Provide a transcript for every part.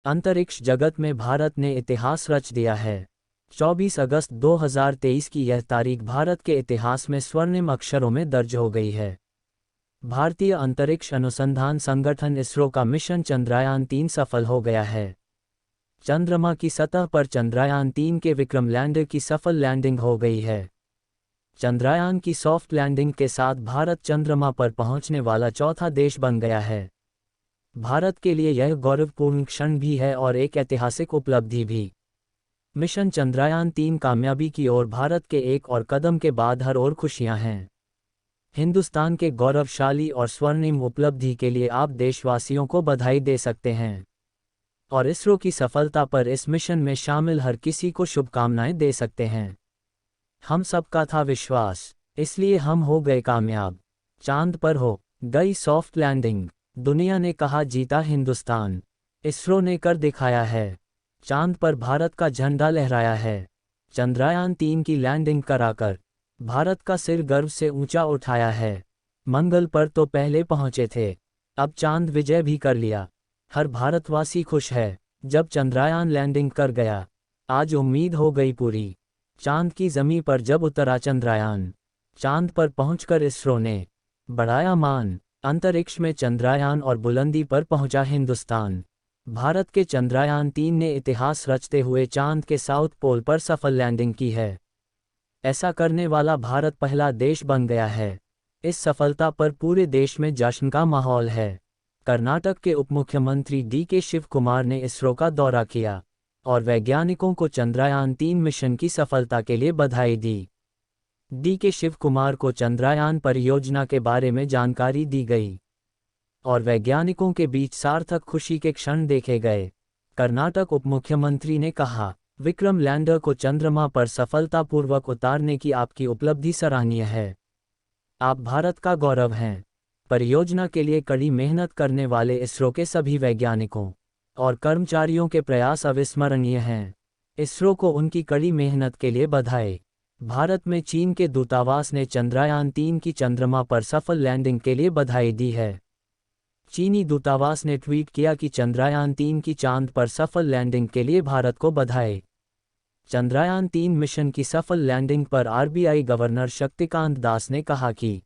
अंतरिक्ष जगत में भारत ने इतिहास रच दिया है। 24 अगस्त 2023 की यह तारीख भारत के इतिहास में स्वर्णिम अक्षरों में दर्ज हो गई है। भारतीय अंतरिक्ष अनुसंधान संगठन इसरो का मिशन चंद्रयान-3 सफल हो गया है। चंद्रमा की सतह पर चंद्रयान-3 के विक्रम लैंडर की सफल लैंडिंग हो गई है। चंद्रयान की सॉफ्ट लैंडिंग के साथ भारत चंद्रमा पर पहुंचने वाला चौथा देश बन गया है। भारत के लिए यह गौरवपूर्ण क्षण भी है और एक ऐतिहासिक उपलब्धि भी। मिशन चंद्रयान-3 कामयाबी की ओर भारत के एक और कदम के बाद हर ओर खुशियां हैं। हिंदुस्तान के गौरवशाली और स्वर्णिम उपलब्धि के लिए आप देशवासियों को बधाई दे सकते हैं और इसरो की सफलता पर इस मिशन में शामिल हर किसी को शुभकामनाएं दे सकते हैं। हम सबका था विश्वास, इसलिए हम हो गए कामयाब। चांद पर हो गई सॉफ्ट लैंडिंग, दुनिया ने कहा जीता हिंदुस्तान। इसरो ने कर दिखाया है, चांद पर भारत का झंडा लहराया है। चंद्रयान-3 की लैंडिंग कराकर भारत का सिर गर्व से ऊंचा उठाया है। मंगल पर तो पहले पहुंचे थे, अब चांद विजय भी कर लिया। हर भारतवासी खुश है जब चंद्रयान लैंडिंग कर गया। आज उम्मीद हो गई पूरी, चांद की जमीन पर जब उतरा चंद्रयान। चांद पर पहुंचकर इसरो ने बढ़ाया मान, अंतरिक्ष में चंद्रयान और बुलंदी पर पहुंचा हिंदुस्तान। भारत के चंद्रयान-3 ने इतिहास रचते हुए चांद के साउथ पोल पर सफल लैंडिंग की है। ऐसा करने वाला भारत पहला देश बन गया है। इस सफलता पर पूरे देश में जश्न का माहौल है। कर्नाटक के उपमुख्यमंत्री डी.के. शिव कुमार ने इसरो का दौरा किया और वैज्ञानिकों को चंद्रयान-3 मिशन की सफलता के लिए बधाई दी। डी.के. शिव कुमार को चंद्रयान परियोजना के बारे में जानकारी दी गई और वैज्ञानिकों के बीच सार्थक खुशी के क्षण देखे गए। कर्नाटक उपमुख्यमंत्री ने कहा, विक्रम लैंडर को चंद्रमा पर सफलतापूर्वक उतारने की आपकी उपलब्धि सराहनीय है। आप भारत का गौरव हैं। परियोजना के लिए कड़ी मेहनत करने वाले इसरो के सभी वैज्ञानिकों और कर्मचारियों के प्रयास अविस्मरणीय हैं। इसरो को उनकी कड़ी मेहनत के लिए बधाई। भारत में चीन के दूतावास ने चंद्रयान-3 की चंद्रमा पर सफल लैंडिंग के लिए बधाई दी है। चीनी दूतावास ने ट्वीट किया कि चंद्रयान-3 की चांद पर सफल लैंडिंग के लिए भारत को बधाई। चंद्रयान-3 मिशन की सफल लैंडिंग पर आरबीआई गवर्नर शक्तिकांत दास ने कहा कि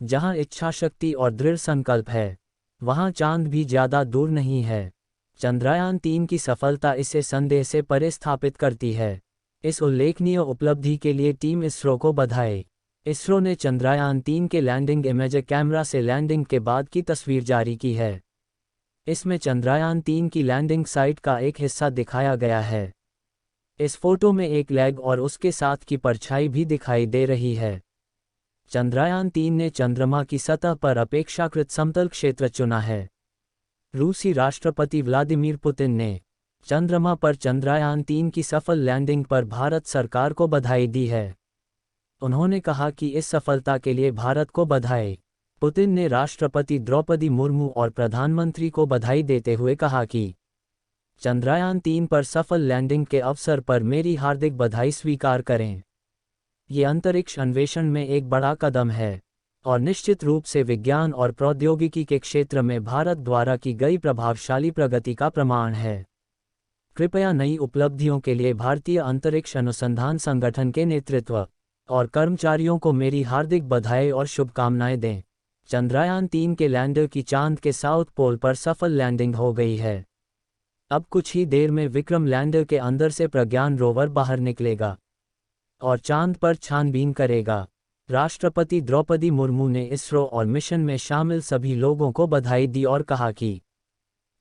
जहां इच्छाशक्ति और दृढ़ संकल्प है, वहां चांद भी ज्यादा दूर नहीं है। चंद्रयान-3 की सफलता इसे संदेह से परे स्थापित करती है। इस उल्लेखनीय उपलब्धि के लिए टीम इसरो को बधाई। इसरो ने चंद्रयान-3 के लैंडिंग इमेज कैमरा से लैंडिंग के बाद की तस्वीर जारी की है। इसमें चंद्रयान-3 की लैंडिंग साइट का एक हिस्सा दिखाया गया है। इस फोटो में एक लेग और उसके साथ की परछाई भी दिखाई दे रही है। चंद्रयान-3 ने चंद्रमा की सतह पर अपेक्षाकृत समतल क्षेत्र चुना है। रूसी राष्ट्रपति व्लादिमीर पुतिन ने चंद्रमा पर चंद्रयान-3 की सफल लैंडिंग पर भारत सरकार को बधाई दी है। उन्होंने कहा कि इस सफलता के लिए भारत को बधाई। पुतिन ने राष्ट्रपति द्रौपदी मुर्मू और प्रधानमंत्री को बधाई देते हुए कहा कि चंद्रयान-3 पर सफल लैंडिंग के अवसर पर मेरी हार्दिक बधाई स्वीकार करें। ये अंतरिक्ष अन्वेषण में एक बड़ा कदम है और निश्चित रूप से विज्ञान और प्रौद्योगिकी के क्षेत्र में भारत द्वारा की गई प्रभावशाली प्रगति का प्रमाण है। कृपया नई उपलब्धियों के लिए भारतीय अंतरिक्ष अनुसंधान संगठन के नेतृत्व और कर्मचारियों को मेरी हार्दिक बधाई और शुभकामनाएं दें। चंद्रयान-3 के लैंडर की चांद के साउथ पोल पर सफल लैंडिंग हो गई है। अब कुछ ही देर में विक्रम लैंडर के अंदर से प्रज्ञान रोवर बाहर निकलेगा और चांद पर छानबीन करेगा। राष्ट्रपति द्रौपदी मुर्मू ने इसरो और मिशन में शामिल सभी लोगों को बधाई दी और कहा कि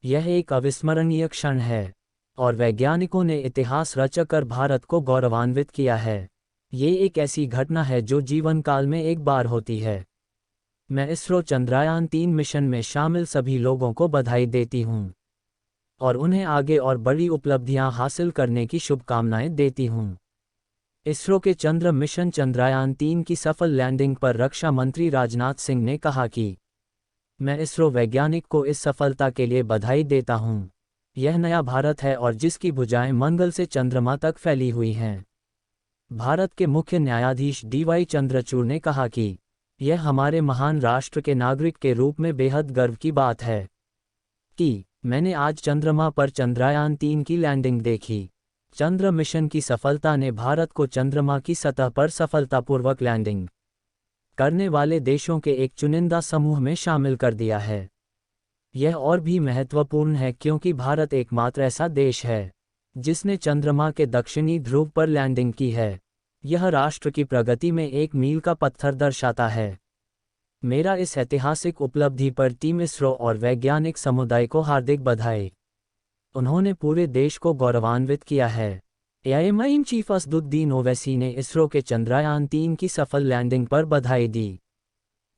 यह एक अविस्मरणीय क्षण है और वैज्ञानिकों ने इतिहास रचकर भारत को गौरवान्वित किया है। ये एक ऐसी घटना है जो जीवन काल में एक बार होती है। मैं इसरो चंद्रयान-3 मिशन में शामिल सभी लोगों को बधाई देती हूँ और उन्हें आगे और बड़ी उपलब्धियां हासिल करने की शुभकामनाएं देती हूँ। इसरो के चंद्र मिशन चंद्रयान-3 की सफल लैंडिंग पर रक्षा मंत्री राजनाथ सिंह ने कहा कि मैं इसरो वैज्ञानिक को इस सफलता के लिए बधाई देता हूँ। यह नया भारत है और जिसकी भुजाएं मंगल से चंद्रमा तक फैली हुई हैं। भारत के मुख्य न्यायाधीश डी.वाई. चंद्रचूड़ ने कहा कि यह हमारे महान राष्ट्र के नागरिक के रूप में बेहद गर्व की बात है कि मैंने आज चंद्रमा पर चंद्रयान-3 की लैंडिंग देखी। चंद्र मिशन की सफलता ने भारत को चंद्रमा की सतह पर सफलतापूर्वक लैंडिंग करने वाले देशों के एक चुनिंदा समूह में शामिल कर दिया है। यह और भी महत्वपूर्ण है क्योंकि भारत एकमात्र ऐसा देश है जिसने चंद्रमा के दक्षिणी ध्रुव पर लैंडिंग की है। यह राष्ट्र की प्रगति में एक मील का पत्थर दर्शाता है। मेरा इस ऐतिहासिक उपलब्धि पर टीम इसरो और वैज्ञानिक समुदाय को हार्दिक बधाई। उन्होंने पूरे देश को गौरवान्वित किया है। एआईएम चीफ असदुद्दीन ओवैसी ने इसरो के चंद्रयान-3 की सफल लैंडिंग पर बधाई दी।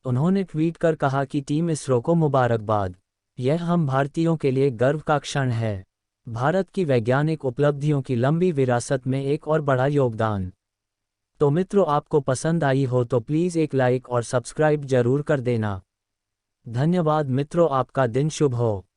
उन्होंने ट्वीट कर कहा कि टीम इसरो को मुबारकबाद। यह हम भारतीयों के लिए गर्व का क्षण है। भारत की वैज्ञानिक उपलब्धियों की लंबी विरासत में एक और बड़ा योगदान। तो मित्रों, आपको पसंद आई हो तो प्लीज़ एक लाइक और सब्सक्राइब जरूर कर देना। धन्यवाद मित्रों, आपका दिन शुभ हो।